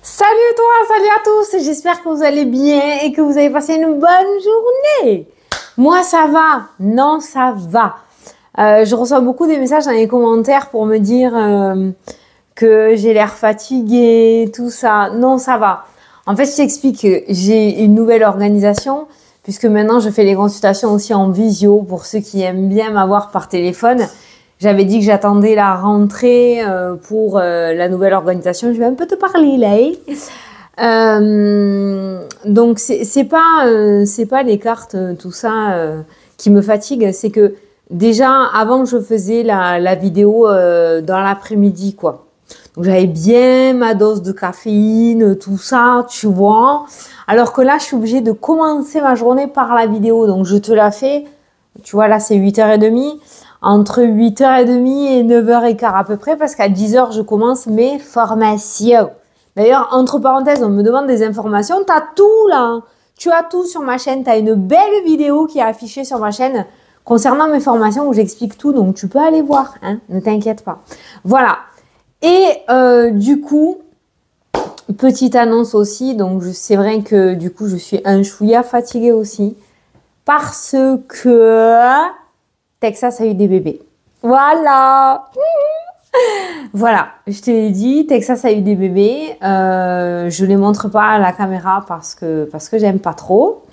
Salut toi, salut à tous, j'espère que vous allez bien et que vous avez passé une bonne journée. Moi ça va, non ça va. Je reçois beaucoup de messages dans les commentaires pour me dire que j'ai l'air fatiguée, tout ça. Non ça va. En fait je t'explique que j'ai une nouvelle organisation puisque maintenant je fais les consultations aussi en visio pour ceux qui aiment bien m'avoir par téléphone. J'avais dit que j'attendais la rentrée pour la nouvelle organisation. Je vais un peu te parler là. Donc c'est pas les cartes tout ça qui me fatigue. C'est que déjà avant je faisais la vidéo dans l'après-midi quoi. Donc j'avais bien ma dose de caféine, tout ça, tu vois. Alors que là je suis obligée de commencer ma journée par la vidéo. Donc je te la fais. Tu vois là c'est 8h30. Entre 8h30 et 9h15 à peu près, parce qu'à 10h, je commence mes formations. D'ailleurs, entre parenthèses, on me demande des informations. Tu as tout là. Tu as tout sur ma chaîne. Tu as une belle vidéo qui est affichée sur ma chaîne concernant mes formations où j'explique tout. Donc, tu peux aller voir. Hein, ne t'inquiète pas. Voilà. Et du coup, petite annonce aussi. Donc, c'est vrai que du coup, je suis un chouïa fatiguée aussi. Parce que... Texas a eu des bébés. Voilà. Voilà, je te l'ai dit, Texas a eu des bébés. Je les montre pas à la caméra parce que j'aime pas trop.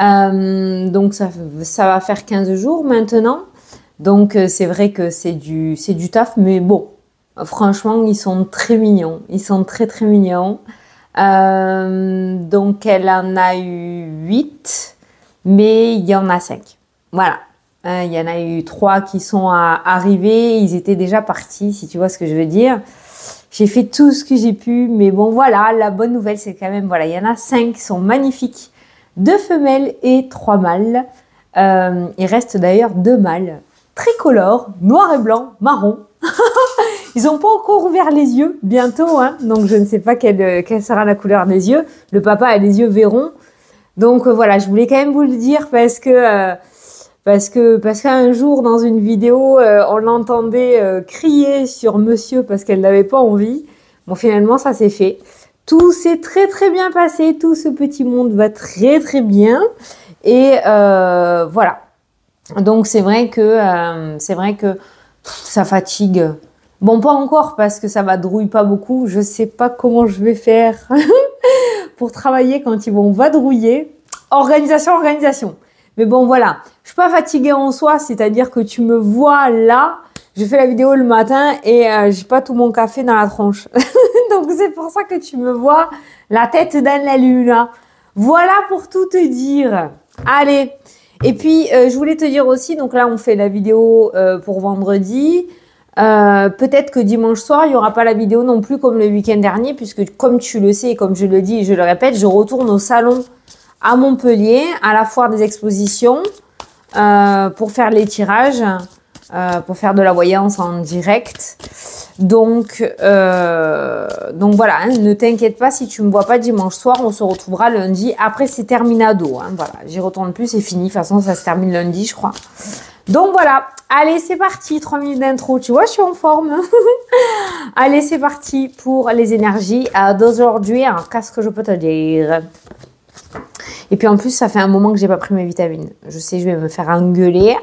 Donc ça va faire 15 jours maintenant. Donc c'est vrai que c'est du taf, mais bon, franchement, ils sont très mignons. Ils sont très très mignons. Donc elle en a eu 8, mais il y en a 5. Voilà. Il y en a eu 3 qui sont arrivés, ils étaient déjà partis, si tu vois ce que je veux dire. J'ai fait tout ce que j'ai pu, mais bon voilà, la bonne nouvelle c'est quand même, voilà, il y en a 5 qui sont magnifiques, 2 femelles et 3 mâles. Il reste d'ailleurs 2 mâles, tricolores, noir et blanc, marron. Ils n'ont pas encore ouvert les yeux, bientôt, hein, donc je ne sais pas quelle sera la couleur des yeux. Le papa a les yeux verrons. Donc voilà, je voulais quand même vous le dire parce qu'un jour dans une vidéo, on l'entendait crier sur monsieur parce qu'elle n'avait pas envie. Bon, finalement, ça s'est fait. Tout s'est très très bien passé. Tout ce petit monde va très très bien. Et voilà. Donc c'est vrai que ça fatigue. Bon, pas encore parce que ça vadrouille pas beaucoup. Je sais pas comment je vais faire pour travailler quand ils vont vadrouiller. Organisation. Mais bon, voilà. Je suis pas fatiguée en soi, c'est-à-dire que tu me vois là, je fais la vidéo le matin et j'ai pas tout mon café dans la tronche. Donc c'est pour ça que tu me vois la tête dans la lune. Voilà pour tout te dire. Allez. Et puis je voulais te dire aussi, donc là on fait la vidéo pour vendredi. Peut-être que dimanche soir, il y aura pas la vidéo non plus comme le week-end dernier, puisque comme tu le sais et comme je le dis et je le répète, je retourne au salon à Montpellier, à la foire des expositions, pour faire les tirages, pour faire de la voyance en direct. Donc voilà, hein, ne t'inquiète pas si tu me vois pas dimanche soir, on se retrouvera lundi. Après, c'est terminado. Hein, voilà, j'y retourne plus, c'est fini. De toute façon, ça se termine lundi, je crois. Donc voilà, allez, c'est parti. 3 minutes d'intro, tu vois, je suis en forme. Allez, c'est parti pour les énergies d'aujourd'hui. Alors, qu'est-ce que je peux te dire ? Et puis en plus, ça fait un moment que j'ai pas pris mes vitamines. Je sais, je vais me faire engueuler.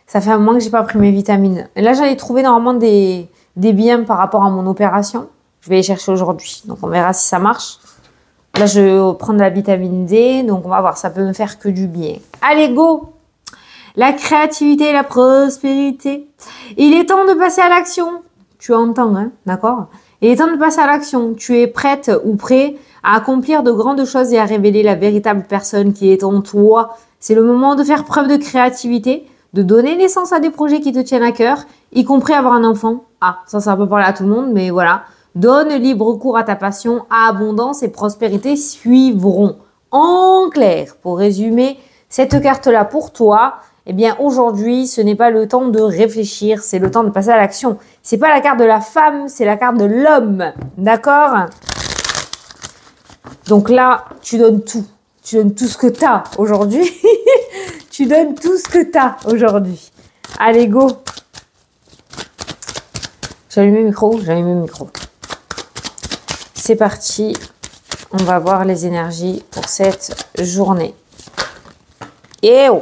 Ça fait un moment que j'ai pas pris mes vitamines. Et là, j'allais trouver normalement des biens par rapport à mon opération. Je vais les chercher aujourd'hui. Donc on verra si ça marche. Là, je vais prendre la vitamine D. Donc on va voir, ça peut me faire que du bien. Allez, go! La créativité et la prospérité. Il est temps de passer à l'action. Tu entends, hein? D'accord? Il est temps de passer à l'action. Tu es prête ou prêt à accomplir de grandes choses et à révéler la véritable personne qui est en toi. C'est le moment de faire preuve de créativité, de donner naissance à des projets qui te tiennent à cœur, y compris avoir un enfant. Ah, ça va pas parler à tout le monde, mais voilà. Donne libre cours à ta passion, abondance et prospérité suivront. En clair, pour résumer cette carte-là pour toi, eh bien aujourd'hui, ce n'est pas le temps de réfléchir, c'est le temps de passer à l'action. C'est pas la carte de la femme, c'est la carte de l'homme. D'accord ? Donc là, tu donnes tout. Tu donnes tout ce que tu as aujourd'hui. Tu donnes tout ce que tu as aujourd'hui. Allez, go. J'allume le micro. c'est parti. On va voir les énergies pour cette journée. Et oh!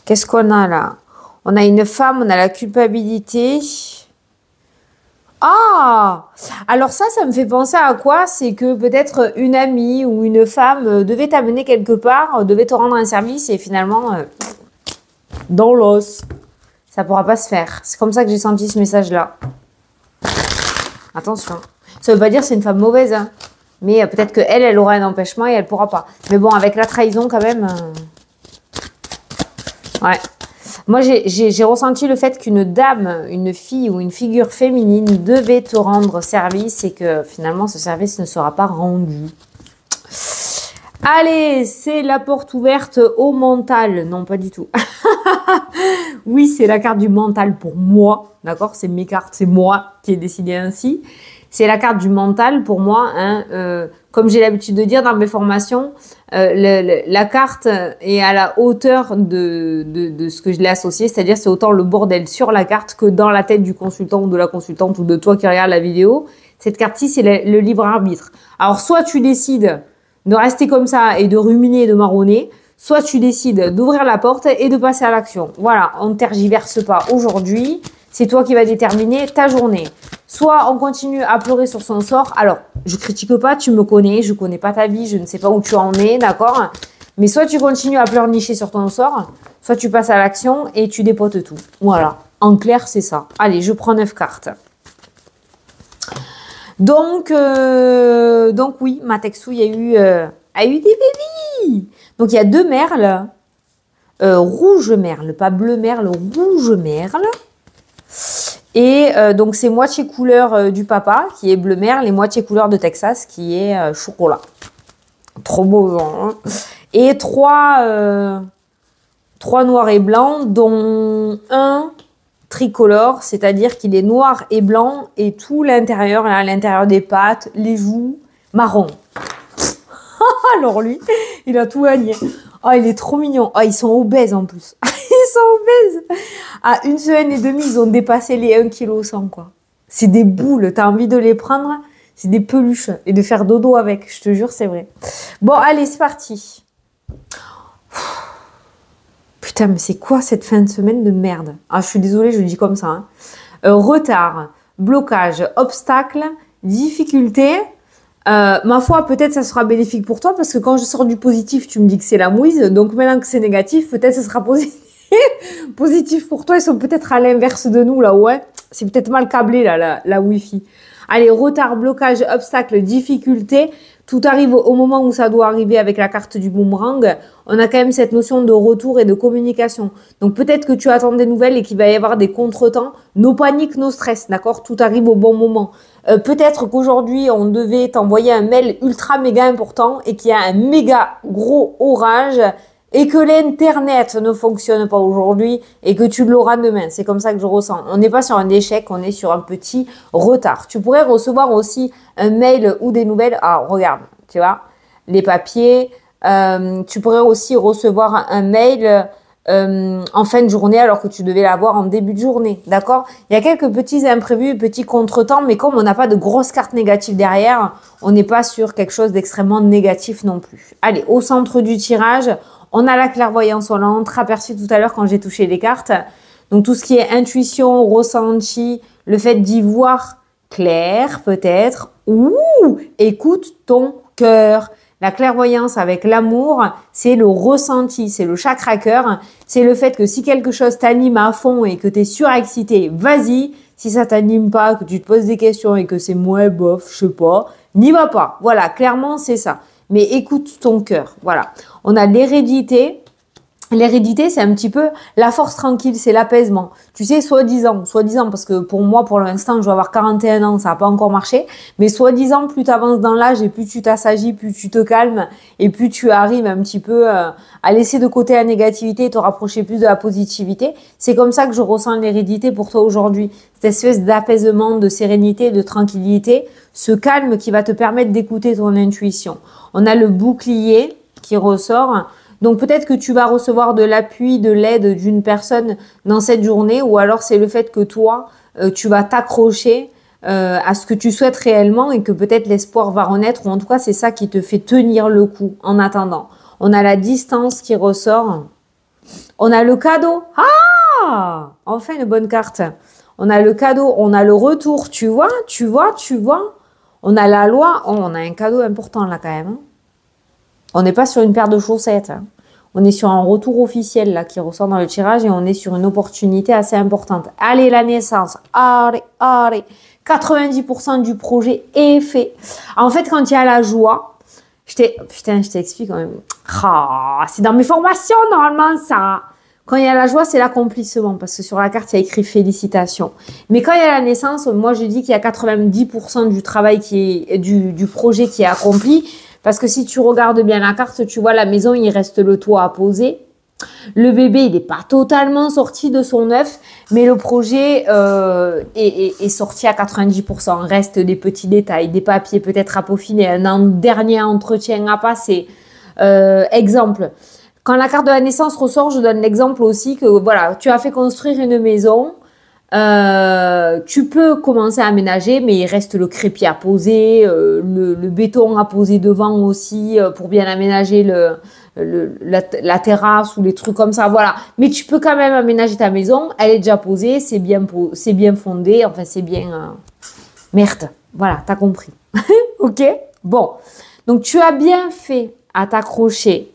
Qu'est-ce qu'on a là? On a une femme, on a la culpabilité. Ah! Alors ça me fait penser à quoi? C'est que peut-être une amie ou une femme devait t'amener quelque part, devait te rendre un service et finalement, dans l'os. Ça pourra pas se faire. C'est comme ça que j'ai senti ce message-là. Attention. Ça veut pas dire que c'est une femme mauvaise, hein. Mais peut-être qu'elle, elle aura un empêchement et elle pourra pas. Mais bon, avec la trahison quand même... Ouais. Moi, j'ai ressenti le fait qu'une dame, une fille ou une figure féminine devait te rendre service et que finalement, ce service ne sera pas rendu. Allez, c'est la porte ouverte au mental. Non, pas du tout. Oui, c'est la carte du mental pour moi. D'accord? C'est mes cartes, c'est moi qui ai décidé ainsi. C'est la carte du mental pour moi. Hein, comme j'ai l'habitude de dire dans mes formations, la carte est à la hauteur de ce que je l'ai associé. C'est-à-dire c'est autant le bordel sur la carte que dans la tête du consultant ou de la consultante ou de toi qui regarde la vidéo. Cette carte-ci, c'est le libre arbitre. Alors, soit tu décides de rester comme ça et de ruminer et de marronner, soit tu décides d'ouvrir la porte et de passer à l'action. Voilà, on ne tergiverse pas aujourd'hui. C'est toi qui vas déterminer ta journée. Soit on continue à pleurer sur son sort. Alors, je critique pas, tu me connais, je connais pas ta vie, je ne sais pas où tu en es, d'accord? Mais soit tu continues à pleurnicher sur ton sort, soit tu passes à l'action et tu dépotes tout. Voilà, en clair, c'est ça. Allez, je prends 9 cartes. Donc oui, ma Texou, il y a eu des bébés. Donc, il y a 2 merles. Rouge merle, pas bleu merle, rouge merle. Et donc, c'est moitié couleur du papa, qui est bleu merle, et moitié couleur de Texas, qui est chocolat. Trop beau, hein. Et 3 noirs et blancs, dont un tricolore, c'est-à-dire qu'il est noir et blanc, et tout l'intérieur, à l'intérieur des pattes, les joues, marron. Alors lui, il a tout gagné. Oh, il est trop mignon. Oh, ils sont obèses en plus. Ils sont obèses. À 1 semaine et demie, ils ont dépassé les 1,1 kg, quoi. C'est des boules. T'as envie de les prendre. C'est des peluches. Et de faire dodo avec. Je te jure, c'est vrai. Bon, allez, c'est parti. Putain, mais c'est quoi cette fin de semaine de merde? Ah, je suis désolée, je le dis comme ça. Hein. Retard, blocage, obstacle, difficulté. Ma foi, peut-être ça sera bénéfique pour toi parce que quand je sors du positif, tu me dis que c'est la mouise. Donc maintenant que c'est négatif, peut-être ce sera positif. Positif pour toi. Ils sont peut-être à l'inverse de nous là, ouais. C'est peut-être mal câblé là, la Wi-Fi. Allez, retard, blocage, obstacle, difficulté. Tout arrive au moment où ça doit arriver avec la carte du boomerang. On a quand même cette notion de retour et de communication. Donc peut-être que tu attends des nouvelles et qu'il va y avoir des contretemps. No panique, no stress, d'accord? Tout arrive au bon moment. Peut-être qu'aujourd'hui, on devait t'envoyer un mail ultra méga important et qu'il y a un méga gros orage et que l'internet ne fonctionne pas aujourd'hui et que tu l'auras demain. C'est comme ça que je ressens. On n'est pas sur un échec, on est sur un petit retard. Tu pourrais recevoir aussi un mail ou des nouvelles. Ah, regarde, tu vois, les papiers. Tu pourrais aussi recevoir un mail en fin de journée alors que tu devais l'avoir en début de journée, d'accord? Il y a quelques petits imprévus, petits contretemps, mais comme on n'a pas de grosses cartes négatives derrière, on n'est pas sur quelque chose d'extrêmement négatif non plus. Allez, au centre du tirage, on a la clairvoyance, on l'a entreaperçu tout à l'heure quand j'ai touché les cartes. Donc tout ce qui est intuition, ressenti, le fait d'y voir clair peut-être, ou écoute ton cœur. La clairvoyance avec l'amour, c'est le ressenti, c'est le chakra cœur, c'est le fait que si quelque chose t'anime à fond et que tu es surexcité, vas-y. Si ça t'anime pas, que tu te poses des questions et que c'est moins bof, je sais pas, n'y va pas. Voilà, clairement c'est ça. Mais écoute ton cœur, voilà. On a l'hérédité. L'hérédité, c'est un petit peu la force tranquille, c'est l'apaisement. Tu sais, soi-disant, parce que pour moi, pour l'instant, je vais avoir 41 ans, ça n'a pas encore marché, mais soi-disant, plus tu avances dans l'âge et plus tu t'assagis, plus tu te calmes et plus tu arrives un petit peu à laisser de côté la négativité et te rapprocher plus de la positivité. C'est comme ça que je ressens l'hérédité pour toi aujourd'hui. Cette espèce d'apaisement, de sérénité, de tranquillité, ce calme qui va te permettre d'écouter ton intuition. On a le bouclier qui ressort. Donc peut-être que tu vas recevoir de l'appui, de l'aide d'une personne dans cette journée ou alors c'est le fait que toi, tu vas t'accrocher à ce que tu souhaites réellement et que peut-être l'espoir va renaître, ou en tout cas c'est ça qui te fait tenir le coup en attendant. On a la distance qui ressort. On a le cadeau. Ah! Enfin une bonne carte. On a le cadeau, on a le retour, tu vois. On a la loi. Oh, on a un cadeau important là quand même. Hein. On n'est pas sur une paire de chaussettes. Hein. On est sur un retour officiel là qui ressort dans le tirage et on est sur une opportunité assez importante. Allez, la naissance. Allez. 90% du projet est fait. En fait, quand il y a la joie, je t'explique quand même. Ah, c'est dans mes formations normalement ça. Quand il y a la joie, c'est l'accomplissement parce que sur la carte, il y a écrit félicitations. Mais quand il y a la naissance, moi je dis qu'il y a 90% du travail du projet qui est accompli. Parce que si tu regardes bien la carte, tu vois la maison, il reste le toit à poser. Le bébé, il n'est pas totalement sorti de son œuf, mais le projet est sorti à 90%. Reste des petits détails, des papiers peut-être à peaufiner, un dernier entretien à passer. Exemple, quand la carte de la naissance ressort, je donne l'exemple aussi que voilà, tu as fait construire une maison. Tu peux commencer à aménager, mais il reste le crépi à poser, le béton à poser devant aussi pour bien aménager la terrasse ou les trucs comme ça, voilà. Mais tu peux quand même aménager ta maison, elle est déjà posée, c'est bien fondé, enfin c'est bien... Merde, voilà, t'as compris. Ok. Bon, donc tu as bien fait à t'accrocher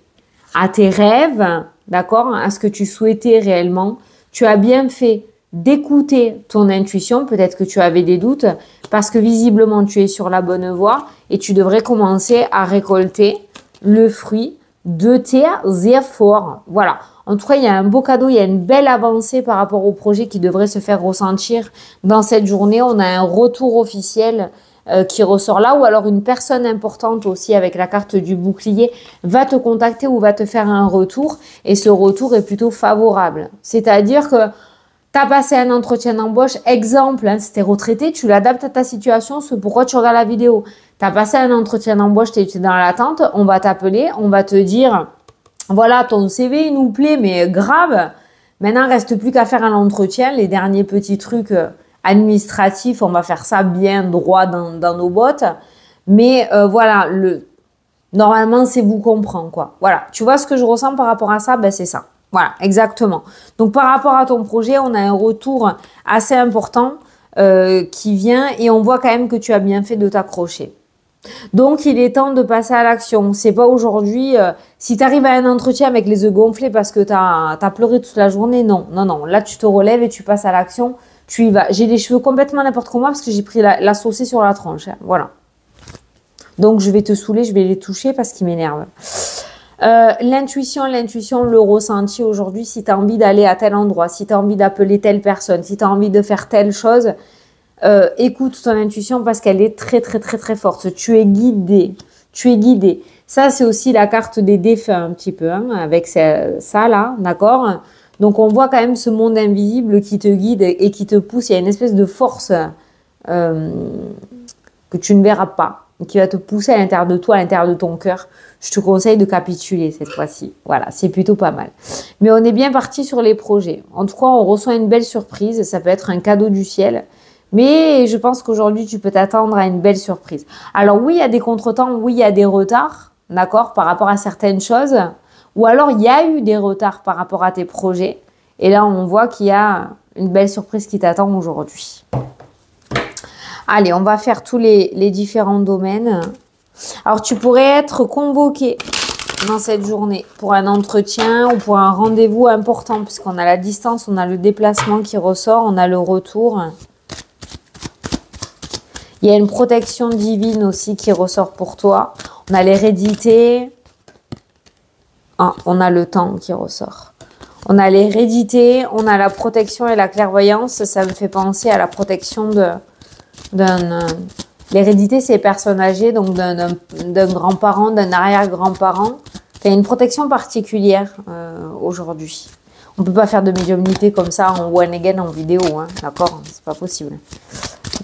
à tes rêves, d'accord, à ce que tu souhaitais réellement. Tu as bien fait d'écouter ton intuition, peut-être que tu avais des doutes, parce que visiblement tu es sur la bonne voie et tu devrais commencer à récolter le fruit de tes efforts. Voilà. En tout cas, il y a un beau cadeau, il y a une belle avancée par rapport au projet qui devrait se faire ressentir dans cette journée. On a un retour officiel qui ressort là, ou alors une personne importante aussi avec la carte du bouclier va te contacter ou va te faire un retour et ce retour est plutôt favorable. C'est-à-dire que tu as passé un entretien d'embauche, exemple, hein, si tu es retraité, tu l'adaptes à ta situation, c'est pourquoi tu regardes la vidéo. Tu as passé un entretien d'embauche, tu es dans l'attente, on va t'appeler, on va te dire, voilà, ton CV, il nous plaît, mais grave. Maintenant, il reste plus qu'à faire un entretien, les derniers petits trucs administratifs, on va faire ça bien droit dans nos bottes. Mais voilà, normalement, c'est vous comprend, quoi. Voilà, tu vois ce que je ressens par rapport à ça, ben c'est ça. Voilà, exactement. Donc, par rapport à ton projet, on a un retour assez important qui vient et on voit quand même que tu as bien fait de t'accrocher. Donc, il est temps de passer à l'action. C'est pas aujourd'hui, si tu arrives à un entretien avec les œufs gonflés parce que tu as pleuré toute la journée, non. Là, tu te relèves et tu passes à l'action. Tu y vas. J'ai les cheveux complètement n'importe comment parce que j'ai pris la saucée sur la tronche. Hein. Voilà. Donc, je vais te saouler, je vais les toucher parce qu'ils m'énervent. L'intuition, le ressenti aujourd'hui, si tu as envie d'aller à tel endroit, si tu as envie d'appeler telle personne, si tu as envie de faire telle chose, écoute ton intuition parce qu'elle est très très très très forte. Tu es guidé. Ça, c'est aussi la carte des défunts un petit peu, hein, avec ça là, d'accord? Donc, on voit quand même ce monde invisible qui te guide et qui te pousse. Il y a une espèce de force que tu ne verras pas, qui va te pousser à l'intérieur de toi, à l'intérieur de ton cœur. Je te conseille de capituler cette fois-ci. Voilà, c'est plutôt pas mal. Mais on est bien parti sur les projets. En tout cas, on reçoit une belle surprise. Ça peut être un cadeau du ciel. Mais je pense qu'aujourd'hui, tu peux t'attendre à une belle surprise. Alors oui, il y a des contretemps, oui, il y a des retards, d'accord, par rapport à certaines choses. Ou alors, il y a eu des retards par rapport à tes projets. Et là, on voit qu'il y a une belle surprise qui t'attend aujourd'hui. Allez, on va faire tous les différents domaines. Alors, tu pourrais être convoqué dans cette journée pour un entretien ou pour un rendez-vous important puisqu'on a la distance, on a le déplacement qui ressort, on a le retour. Il y a une protection divine aussi qui ressort pour toi. On a l'hérédité. Ah, on a le temps qui ressort. On a l'hérédité, on a la protection et la clairvoyance. Ça me fait penser à la protection l'hérédité, c'est les personnes âgées, donc d'un grand-parent, d'un arrière-grand-parent. Il y a une protection particulière aujourd'hui. On ne peut pas faire de médiumnité comme ça en one again en vidéo, hein, d'accord? C'est pas possible.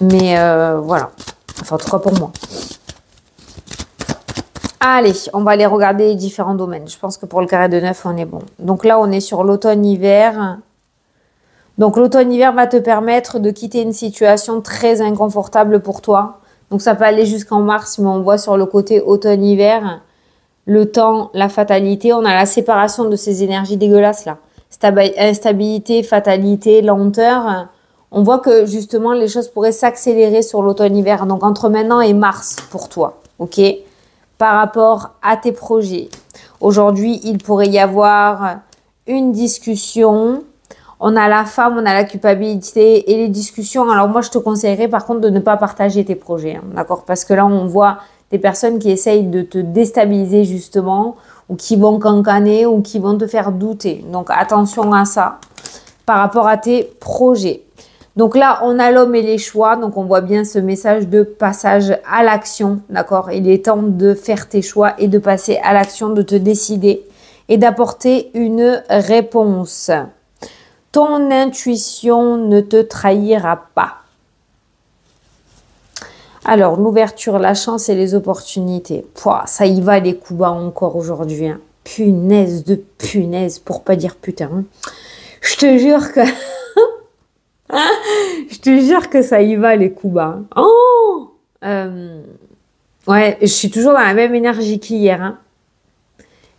Mais voilà. Enfin, en tout cas pour moi. Allez, on va aller regarder les différents domaines. Je pense que pour le carré de 9, on est bon. Donc là, on est sur l'automne-hiver. Donc l'automne-hiver va te permettre de quitter une situation très inconfortable pour toi. Donc ça peut aller jusqu'en mars, mais on voit sur le côté automne-hiver, le temps, la fatalité. On a la séparation de ces énergies dégueulasses là. Instabilité, fatalité, lenteur. On voit que justement les choses pourraient s'accélérer sur l'automne-hiver. Donc entre maintenant et mars pour toi, ok? Par rapport à tes projets. Aujourd'hui, il pourrait y avoir une discussion. On a la femme, on a la culpabilité et les discussions. Alors moi, je te conseillerais par contre de ne pas partager tes projets, hein, d'accord? Parce que là, on voit des personnes qui essayent de te déstabiliser justement, ou qui vont cancaner, ou qui vont te faire douter. Donc attention à ça par rapport à tes projets. Donc là, on a l'homme et les choix. Donc on voit bien ce message de passage à l'action, d'accord? Il est temps de faire tes choix et de passer à l'action, de te décider et d'apporter une réponse. Ton intuition ne te trahira pas. Alors, l'ouverture, la chance et les opportunités. Pouah, ça y va les coups bas encore aujourd'hui. Hein. Punaise de punaise, pour pas dire putain. Hein. Je te jure que... je te jure que ça y va les coups bas. Hein. Oh ouais, je suis toujours dans la même énergie qu'hier. Hein.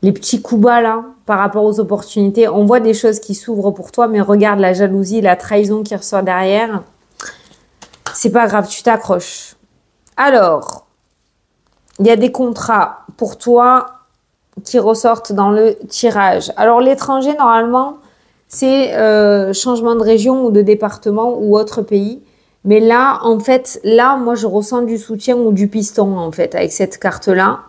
Les petits coups bas là, par rapport aux opportunités, on voit des choses qui s'ouvrent pour toi, mais regarde la jalousie, la trahison qui ressort derrière. C'est pas grave, tu t'accroches. Alors, il y a des contrats pour toi qui ressortent dans le tirage. Alors, l'étranger, normalement, c'est changement de région ou de département ou autre pays. Mais là, en fait, là, moi, je ressens du soutien ou du piston, en fait, avec cette carte-là.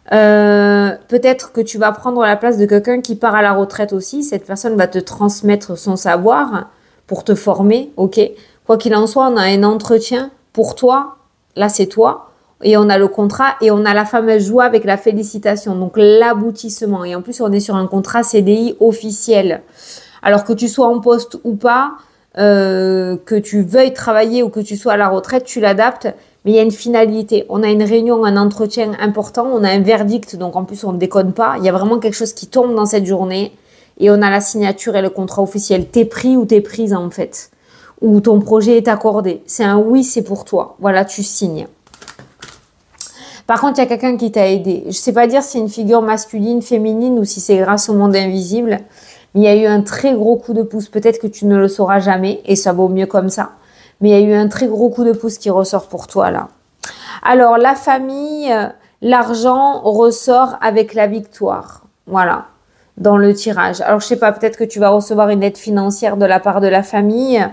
Peut-être que tu vas prendre la place de quelqu'un qui part à la retraite aussi. Cette personne va te transmettre son savoir pour te former, ok? Quoi qu'il en soit, on a un entretien pour toi. Là, c'est toi. Et on a le contrat et on a la fameuse joie avec la félicitation. Donc, l'aboutissement. Et en plus, on est sur un contrat CDI officiel. Alors que tu sois en poste ou pas, que tu veuilles travailler ou que tu sois à la retraite, tu l'adaptes. Mais il y a une finalité. On a une réunion, un entretien important. On a un verdict. Donc, en plus, on ne déconne pas. Il y a vraiment quelque chose qui tombe dans cette journée. Et on a la signature et le contrat officiel. T'es pris ou t'es prise, en fait. Ou ton projet est accordé. C'est un oui, c'est pour toi. Voilà, tu signes. Par contre, il y a quelqu'un qui t'a aidé. Je ne sais pas dire si c'est une figure masculine, féminine ou si c'est grâce au monde invisible. Mais il y a eu un très gros coup de pouce. Peut-être que tu ne le sauras jamais et ça vaut mieux comme ça. Mais il y a eu un très gros coup de pouce qui ressort pour toi là. Alors, la famille, l'argent ressort avec la victoire. Voilà, dans le tirage. Alors, je sais pas, peut-être que tu vas recevoir une aide financière de la part de la famille.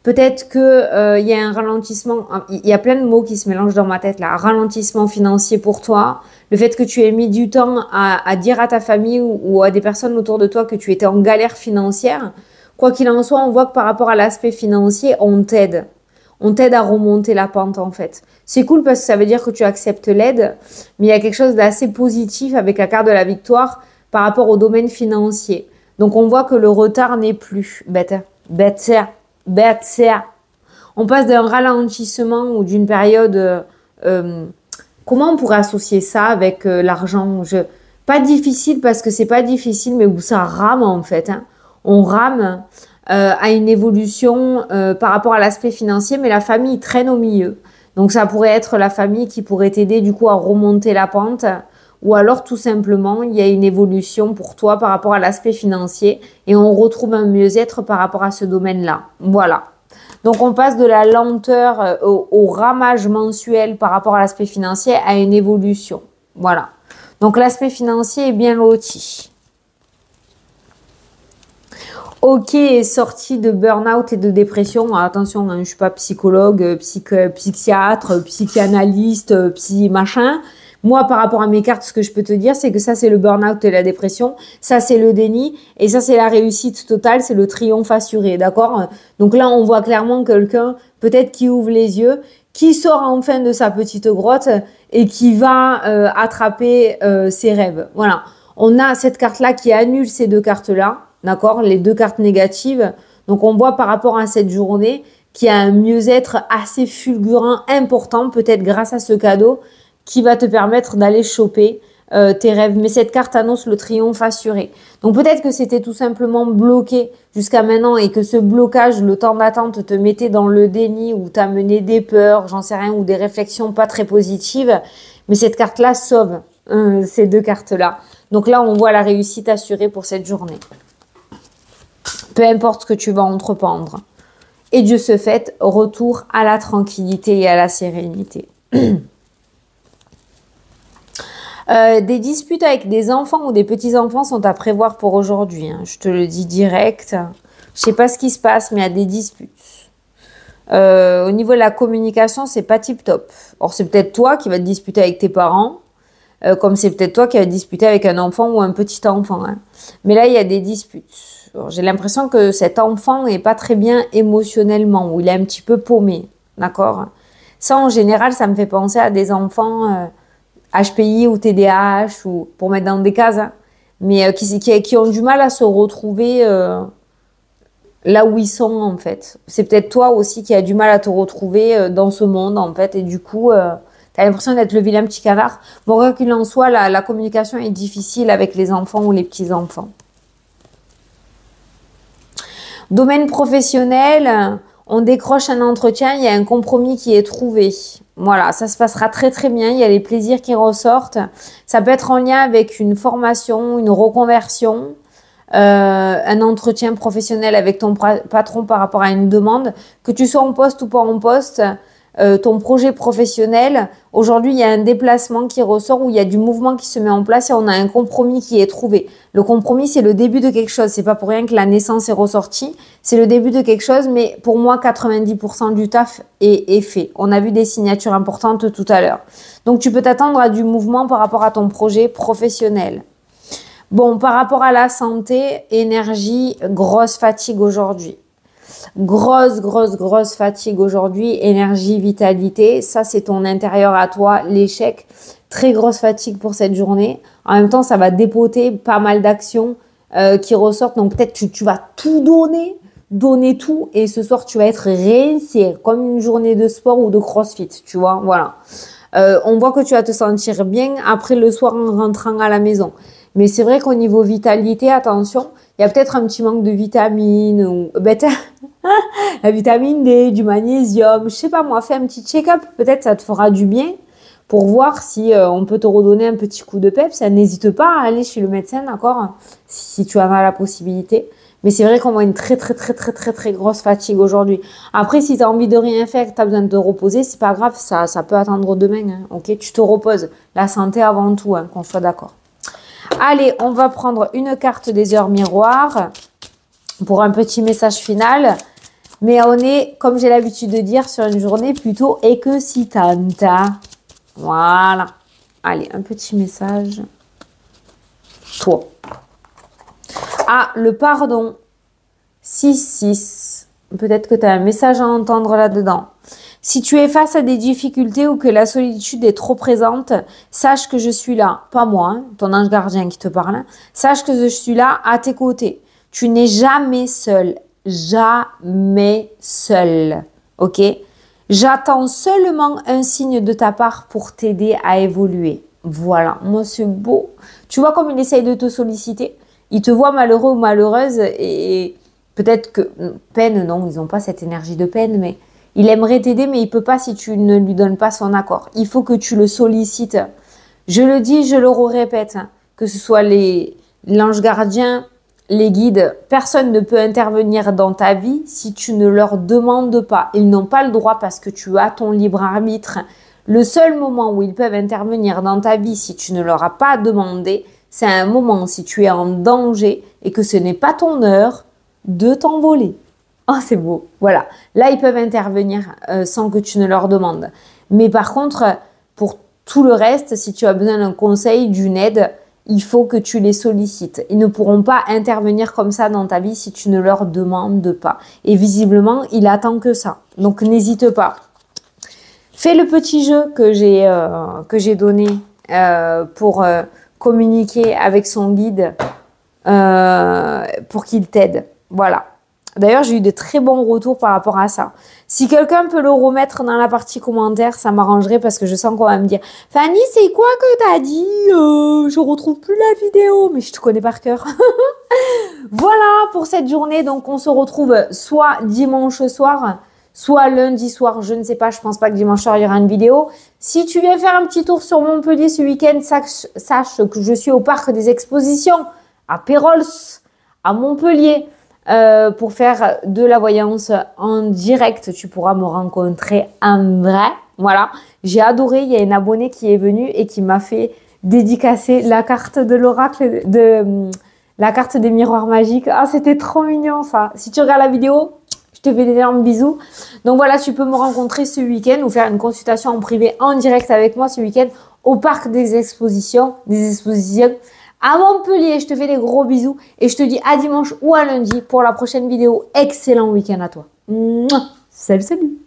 Peut-être que y a un ralentissement. Il y a plein de mots qui se mélangent dans ma tête là. Un ralentissement financier pour toi. Le fait que tu aies mis du temps à dire à ta famille ou à des personnes autour de toi que tu étais en galère financière. Quoi qu'il en soit, on voit que par rapport à l'aspect financier, on t'aide. On t'aide à remonter la pente en fait. C'est cool parce que ça veut dire que tu acceptes l'aide, mais il y a quelque chose d'assez positif avec la carte de la victoire par rapport au domaine financier. Donc on voit que le retard n'est plus. Bête. On passe d'un ralentissement ou d'une période... comment on pourrait associer ça avec l'argent? Pas difficile parce que c'est pas difficile, mais où ça rame en fait. Hein. On rame à une évolution par rapport à l'aspect financier, mais la famille traîne au milieu. Donc ça pourrait être la famille qui pourrait t'aider du coup à remonter la pente, ou alors tout simplement il y a une évolution pour toi par rapport à l'aspect financier et on retrouve un mieux-être par rapport à ce domaine-là. Voilà. Donc on passe de la lenteur au ramage mensuel par rapport à l'aspect financier à une évolution. Voilà. Donc l'aspect financier est bien loti. Ok, sortie de burn-out et de dépression. Alors, attention, hein, je ne suis pas psychologue, psychiatre, psychanalyste, machin. Moi, par rapport à mes cartes, ce que je peux te dire, c'est que ça, c'est le burn-out et la dépression. Ça, c'est le déni. Et ça, c'est la réussite totale. C'est le triomphe assuré. D'accord? Donc là, on voit clairement quelqu'un, peut-être qui ouvre les yeux, qui sort enfin de sa petite grotte et qui va attraper ses rêves. Voilà. On a cette carte-là qui annule ces deux cartes-là. D'accord? Les deux cartes négatives. Donc, on voit par rapport à cette journée qu'il y a un mieux-être assez fulgurant, important, peut-être grâce à ce cadeau, qui va te permettre d'aller choper tes rêves. Mais cette carte annonce le triomphe assuré. Donc peut-être que c'était tout simplement bloqué jusqu'à maintenant et que ce blocage, le temps d'attente te mettait dans le déni ou t'amenait des peurs, j'en sais rien, ou des réflexions pas très positives. Mais cette carte-là sauve ces deux cartes-là. Donc là, on voit la réussite assurée pour cette journée. Peu importe ce que tu vas entreprendre. Et Dieu ce fait, retour à la tranquillité et à la sérénité. Des disputes avec des enfants ou des petits-enfants sont à prévoir pour aujourd'hui. Hein. Je te le dis direct. Je sais pas ce qui se passe, mais il y a des disputes. Au niveau de la communication, c'est pas tip-top. Or, c'est peut-être toi qui vas te disputer avec tes parents, comme c'est peut-être toi qui vas te disputer avec un enfant ou un petit enfant. Hein. Mais là, il y a des disputes. J'ai l'impression que cet enfant n'est pas très bien émotionnellement, ou il est un petit peu paumé. D'accord? Ça, en général, ça me fait penser à des enfants HPI ou TDAH, ou pour mettre dans des cases, hein, mais qui ont du mal à se retrouver là où ils sont, en fait. C'est peut-être toi aussi qui as du mal à te retrouver dans ce monde, en fait, et du coup, tu as l'impression d'être le vilain petit canard. Bon, quoi qu'il en soit, la communication est difficile avec les enfants ou les petits-enfants. Domaine professionnel, on décroche un entretien, il y a un compromis qui est trouvé. Voilà, ça se passera très très bien, il y a les plaisirs qui ressortent. Ça peut être en lien avec une formation, une reconversion, un entretien professionnel avec ton patron par rapport à une demande. Que tu sois en poste ou pas en poste, ton projet professionnel, aujourd'hui il y a un déplacement qui ressort où il y a du mouvement qui se met en place et on a un compromis qui est trouvé. Le compromis, c'est le début de quelque chose. C'est pas pour rien que la naissance est ressortie. C'est le début de quelque chose, mais pour moi, 90% du taf est fait. On a vu des signatures importantes tout à l'heure. Donc, tu peux t'attendre à du mouvement par rapport à ton projet professionnel. Bon, par rapport à la santé, énergie, grosse fatigue aujourd'hui. Grosse fatigue aujourd'hui, énergie, vitalité. Ça, c'est ton intérieur à toi, l'échec. Très grosse fatigue pour cette journée. En même temps, ça va dépoter pas mal d'actions qui ressortent. Donc, peut-être que tu vas tout donner tout. Et ce soir, tu vas être rincé comme une journée de sport ou de crossfit, tu vois. Voilà. On voit que tu vas te sentir bien après le soir en rentrant à la maison. Mais c'est vrai qu'au niveau vitalité, attention, il y a peut-être un petit manque de vitamines ou la vitamine D, du magnésium. Je sais pas moi, fais un petit check-up. Peut-être ça te fera du bien. Pour voir si on peut te redonner un petit coup de peps. N'hésite pas à aller chez le médecin, d'accord, si tu en as la possibilité. Mais c'est vrai qu'on voit une très grosse fatigue aujourd'hui. Après, si tu as envie de rien faire, que tu as besoin de te reposer, c'est pas grave, ça peut attendre demain. Hein, ok, tu te reposes. La santé avant tout, hein, qu'on soit d'accord. Allez, on va prendre une carte des heures miroirs pour un petit message final. Mais on est, comme j'ai l'habitude de dire, sur une journée plutôt excitante. Voilà. Allez, un petit message. Toi. Ah, le pardon. 6-6. Peut-être que tu as un message à entendre là-dedans. Si tu es face à des difficultés ou que la solitude est trop présente, sache que je suis là. Pas moi, hein, ton ange gardien qui te parle. Hein. Sache que je suis là à tes côtés. Tu n'es jamais seul. Jamais seul. Ok ? J'attends seulement un signe de ta part pour t'aider à évoluer. Voilà, moi c'est beau. Tu vois comme il essaye de te solliciter. Il te voit malheureux ou malheureuse et peut-être que... Peine, non, ils n'ont pas cette énergie de peine, mais il aimerait t'aider, mais il ne peut pas si tu ne lui donnes pas son accord. Il faut que tu le sollicites. Je le dis, je le répète, hein, que ce soit l'ange gardien, les guides, personne ne peut intervenir dans ta vie si tu ne leur demandes pas. Ils n'ont pas le droit parce que tu as ton libre arbitre. Le seul moment où ils peuvent intervenir dans ta vie si tu ne leur as pas demandé, c'est un moment si tu es en danger et que ce n'est pas ton heure de t'envoler. Oh, c'est beau. Voilà. Là, ils peuvent intervenir sans que tu ne leur demandes. Mais par contre, pour tout le reste, si tu as besoin d'un conseil, d'une aide, il faut que tu les sollicites. Ils ne pourront pas intervenir comme ça dans ta vie si tu ne leur demandes pas. Et visiblement, il attend que ça. Donc, n'hésite pas. Fais le petit jeu que j'ai donné pour communiquer avec son guide pour qu'il t'aide. Voilà. D'ailleurs, j'ai eu de très bons retours par rapport à ça. Si quelqu'un peut le remettre dans la partie commentaire, ça m'arrangerait parce que je sens qu'on va me dire « Fanny, c'est quoi que t'as dit je retrouve plus la vidéo. » Mais je te connais par cœur. Voilà pour cette journée. Donc, on se retrouve soit dimanche soir, soit lundi soir. Je ne sais pas, je pense pas que dimanche soir, il y aura une vidéo. Si tu viens faire un petit tour sur Montpellier ce week-end, sache que je suis au parc des expositions à Pérols, à Montpellier. Pour faire de la voyance en direct, tu pourras me rencontrer en vrai. Voilà, j'ai adoré. Il y a une abonnée qui est venue et qui m'a fait dédicacer la carte de l'oracle, la carte des miroirs magiques. Ah, c'était trop mignon ça. Si tu regardes la vidéo, je te fais des énormes bisous. Donc voilà, tu peux me rencontrer ce week-end ou faire une consultation en privé en direct avec moi ce week-end au parc des expositions. À Montpellier, je te fais des gros bisous et je te dis à dimanche ou à lundi pour la prochaine vidéo. Excellent week-end à toi. Mouah. Salut, salut.